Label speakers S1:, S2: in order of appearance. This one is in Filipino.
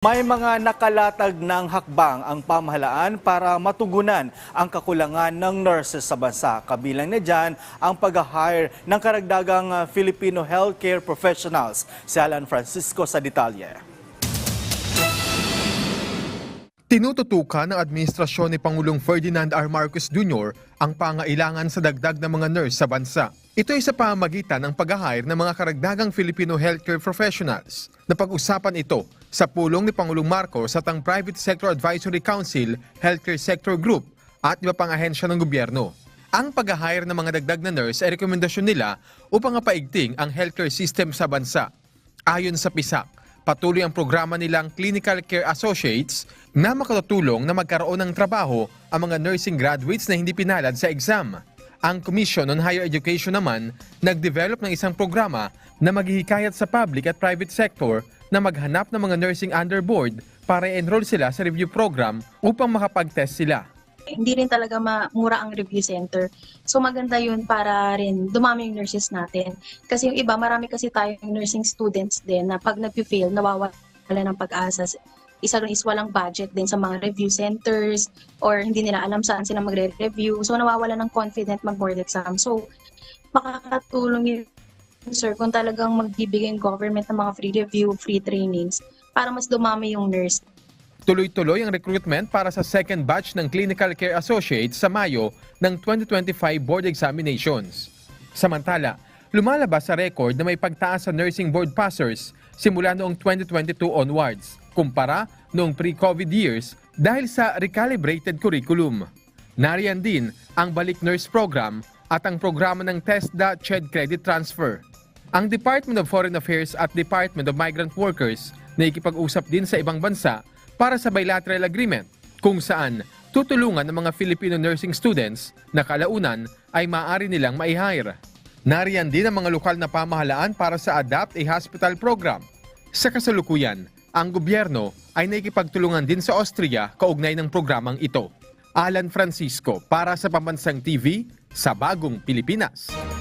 S1: May mga nakalatag ng hakbang ang pamahalaan para matugunan ang kakulangan ng nurses sa bansa. Kabilang na dyan ang pag-hire ng karagdagang Filipino healthcare professionals. Si Alan Francisco sa detalye.
S2: Tinututukan ng administrasyon ni Pangulong Ferdinand R. Marcos Jr. ang pangailangan sa dagdag ng mga nurse sa bansa. Ito ay sa pamamagitan ng pag-hire ng mga karagdagang Filipino healthcare professionals. Napag-usapan ito sa pulong ni Pangulong Marcos at ang Private Sector Advisory Council, Healthcare Sector Group at iba pang ahensya ng gobyerno. Ang pag-hire ng mga dagdag na nurse ay rekomendasyon nila upang mapaigting ang healthcare system sa bansa. Ayon sa PISAC, patuloy ang programa nilang Clinical Care Associates na makatutulong na magkaroon ng trabaho ang mga nursing graduates na hindi pinalad sa exam. Ang Commission on Higher Education naman nag-develop ng isang programa na maghihikayat sa public at private sector na maghanap ng mga nursing underboard para i-enroll sila sa review program upang makapag-test sila.
S3: Hindi rin talaga mura ang review center. So maganda yun para rin dumami yung nurses natin. Kasi yung iba, marami kasi tayong nursing students din na pag nag-fail, nawawala ng pag-asa. Isa rin is walang budget din sa mga review centers or hindi nila alam saan sila magre-review. So nawawala ng confident mag-board exam. So makakatulong yun, sir, kung talagang magbibigay yung government ng mga free review, free trainings para mas dumami yung nurse.
S2: Tuloy-tuloy ang recruitment para sa second batch ng Clinical Care Associates sa Mayo ng 2025 board examinations. Samantala, lumalabas sa record na may pagtaas sa nursing board passers simula noong 2022 onwards, kumpara noong pre-COVID years dahil sa recalibrated curriculum. Nariyan din ang Balik Nurse Program at ang programa ng TESDA CHED Credit Transfer. Ang Department of Foreign Affairs at Department of Migrant Workers na ikipag-usap din sa ibang bansa para sa bilateral agreement kung saan tutulungan ng mga Filipino nursing students na kalaunan ay maaari nilang mai-hire. Nariyan din ang mga lokal na pamahalaan para sa Adapt a Hospital program. Sa kasalukuyan, ang gobyerno ay nakikipagtulungan din sa Austria kaugnay ng programang ito. Alan Francisco para sa Pambansang TV sa Bagong Pilipinas.